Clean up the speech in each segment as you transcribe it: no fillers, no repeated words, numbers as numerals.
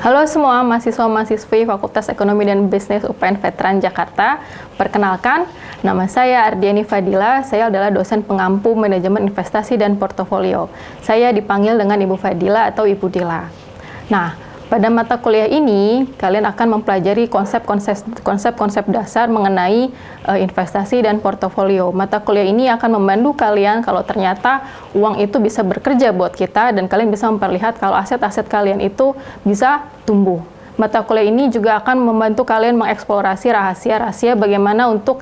Halo semua mahasiswa-mahasiswi Fakultas Ekonomi dan Bisnis UPN Veteran Jakarta. Perkenalkan, nama saya Ardiani Fadila. Saya adalah dosen pengampu manajemen investasi dan portofolio. Saya dipanggil dengan Ibu Fadila atau Ibu Dila. Nah, pada mata kuliah ini, kalian akan mempelajari konsep-konsep dasar mengenai investasi dan portofolio. Mata kuliah ini akan membantu kalian kalau ternyata uang itu bisa bekerja buat kita dan kalian bisa memperlihat kalau aset-aset kalian itu bisa tumbuh. Mata kuliah ini juga akan membantu kalian mengeksplorasi rahasia-rahasia bagaimana untuk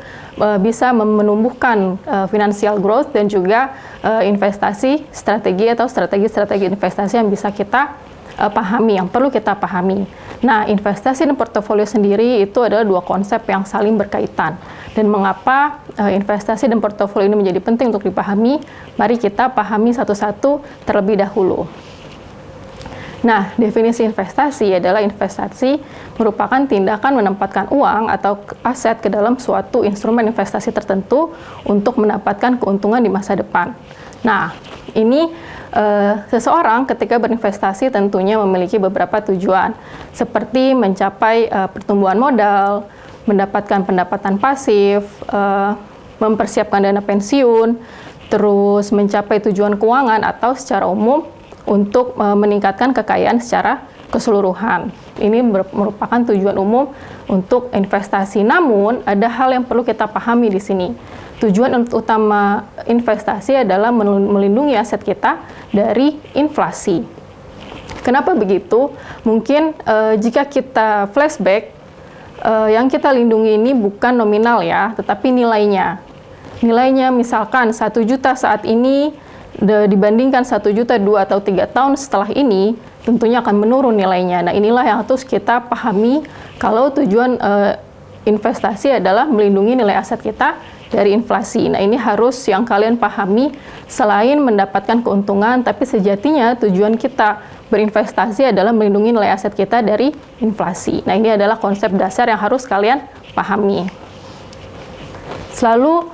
bisa menumbuhkan financial growth dan juga investasi strategi atau strategi-strategi investasi yang bisa kita pahami, yang perlu kita pahami. Nah, investasi dan portofolio sendiri itu adalah dua konsep yang saling berkaitan. Dan mengapa investasi dan portofolio ini menjadi penting untuk dipahami? Mari kita pahami satu-satu terlebih dahulu. Nah, definisi investasi adalah investasi merupakan tindakan menempatkan uang atau aset ke dalam suatu instrumen investasi tertentu untuk mendapatkan keuntungan di masa depan. Nah, ini seseorang ketika berinvestasi tentunya memiliki beberapa tujuan, seperti mencapai pertumbuhan modal, mendapatkan pendapatan pasif, mempersiapkan dana pensiun, terus mencapai tujuan keuangan atau secara umum untuk meningkatkan kekayaan secara keseluruhan. Ini merupakan tujuan umum untuk investasi. Namun, ada hal yang perlu kita pahami di sini. Tujuan utama investasi adalah melindungi aset kita dari inflasi. Kenapa begitu? Mungkin jika kita flashback, yang kita lindungi ini bukan nominal ya, tetapi nilainya. Nilainya misalkan 1 juta saat ini dibandingkan 1 juta 2 atau 3 tahun setelah ini, tentunya akan menurun nilainya. Nah, inilah yang harus kita pahami kalau tujuan investasi adalah melindungi nilai aset kita dari inflasi. Nah, ini harus yang kalian pahami, selain mendapatkan keuntungan, tapi sejatinya tujuan kita berinvestasi adalah melindungi nilai aset kita dari inflasi. Nah, ini adalah konsep dasar yang harus kalian pahami. Selalu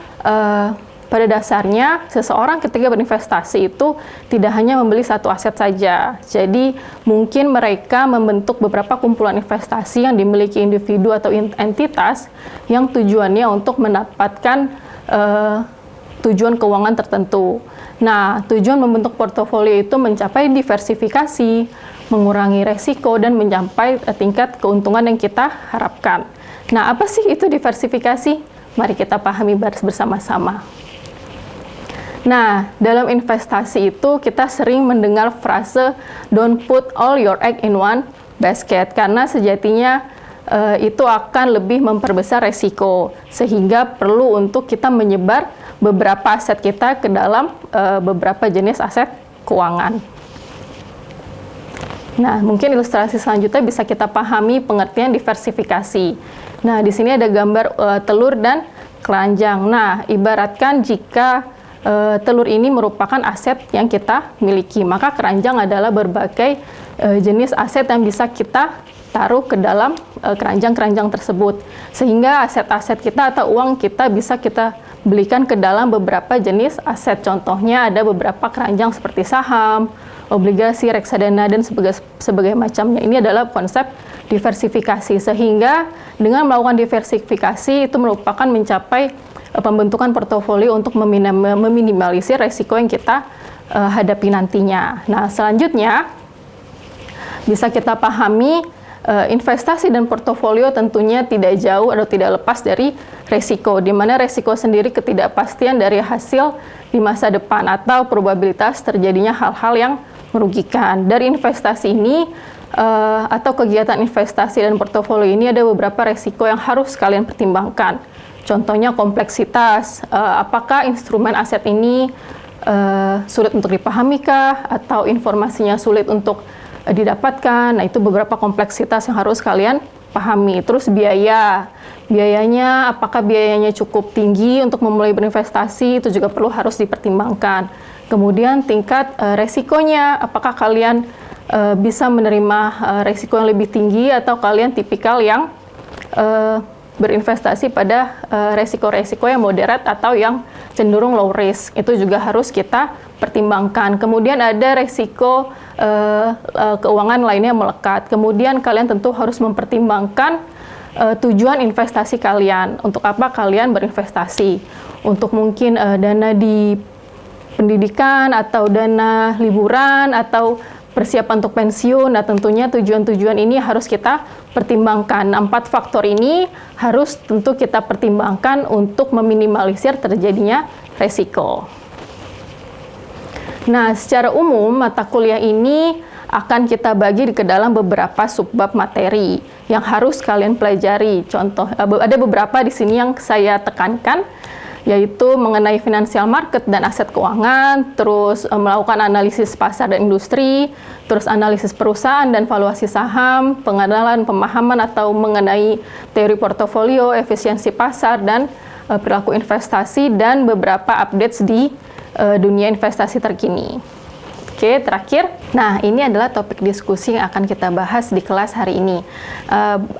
pada dasarnya, seseorang ketika berinvestasi itu tidak hanya membeli satu aset saja. Jadi, mungkin mereka membentuk beberapa kumpulan investasi yang dimiliki individu atau entitas yang tujuannya untuk mendapatkan tujuan keuangan tertentu. Nah, tujuan membentuk portofolio itu mencapai diversifikasi, mengurangi resiko, dan mencapai tingkat keuntungan yang kita harapkan. Nah, apa sih itu diversifikasi? Mari kita pahami bersama-sama. Nah, dalam investasi itu kita sering mendengar frase "don't put all your egg in one basket", karena sejatinya itu akan lebih memperbesar resiko, sehingga perlu untuk kita menyebar beberapa aset kita ke dalam beberapa jenis aset keuangan. Nah, mungkin ilustrasi selanjutnya bisa kita pahami pengertian diversifikasi. Nah, di sini ada gambar telur dan keranjang. Nah, ibaratkan jika telur ini merupakan aset yang kita miliki, maka keranjang adalah berbagai jenis aset yang bisa kita taruh ke dalam keranjang-keranjang tersebut, sehingga aset-aset kita atau uang kita bisa kita belikan ke dalam beberapa jenis aset. Contohnya ada beberapa keranjang seperti saham, obligasi, reksadana, dan sebagai macamnya. Ini adalah konsep diversifikasi, sehingga dengan melakukan diversifikasi itu merupakan mencapai pembentukan portofolio untuk meminimalisir resiko yang kita hadapi nantinya. Nah, selanjutnya bisa kita pahami investasi dan portofolio tentunya tidak jauh atau tidak lepas dari resiko, di mana resiko sendiri ketidakpastian dari hasil di masa depan atau probabilitas terjadinya hal-hal yang merugikan. Dari investasi ini atau kegiatan investasi dan portofolio ini ada beberapa resiko yang harus kalian pertimbangkan. Contohnya kompleksitas, apakah instrumen aset ini sulit untuk dipahamikah, atau informasinya sulit untuk didapatkan. Nah, itu beberapa kompleksitas yang harus kalian pahami. Terus biayanya, apakah biayanya cukup tinggi untuk memulai berinvestasi, itu juga harus dipertimbangkan. Kemudian tingkat resikonya, apakah kalian bisa menerima resiko yang lebih tinggi, atau kalian tipikal yang berinvestasi pada resiko-resiko yang moderat atau yang cenderung low risk. Itu juga harus kita pertimbangkan. Kemudian ada resiko keuangan lainnya melekat. Kemudian kalian tentu harus mempertimbangkan tujuan investasi kalian. Untuk apa kalian berinvestasi? Untuk mungkin dana di pendidikan, atau dana liburan, atau persiapan untuk pensiun. Nah, tentunya tujuan-tujuan ini harus kita pertimbangkan. 4 faktor ini harus tentu kita pertimbangkan untuk meminimalisir terjadinya resiko. Nah, secara umum mata kuliah ini akan kita bagi ke dalam beberapa subbab materi yang harus kalian pelajari. Contoh, ada beberapa di sini yang saya tekankan, yaitu mengenai financial market dan aset keuangan, terus melakukan analisis pasar dan industri, terus analisis perusahaan dan valuasi saham, pengenalan pemahaman atau mengenai teori portofolio, efisiensi pasar, dan perilaku investasi, dan beberapa updates di dunia investasi terkini. Oke, terakhir. Nah, ini adalah topik diskusi yang akan kita bahas di kelas hari ini.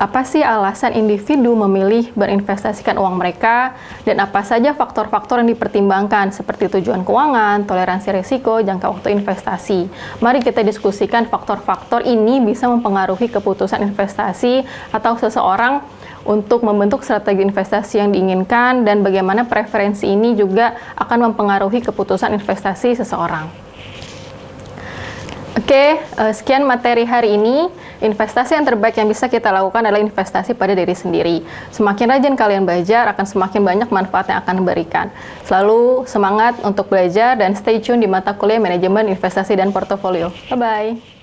Apa sih alasan individu memilih berinvestasikan uang mereka, dan apa saja faktor-faktor yang dipertimbangkan, seperti tujuan keuangan, toleransi risiko, jangka waktu investasi. Mari kita diskusikan faktor-faktor ini bisa mempengaruhi keputusan investasi atau seseorang untuk membentuk strategi investasi yang diinginkan, dan bagaimana preferensi ini juga akan mempengaruhi keputusan investasi seseorang. Oke, sekian materi hari ini. Investasi yang terbaik yang bisa kita lakukan adalah investasi pada diri sendiri. Semakin rajin kalian belajar, akan semakin banyak manfaat yang akan diberikan. Selalu semangat untuk belajar dan stay tune di mata kuliah Manajemen Investasi dan Portofolio. Bye-bye.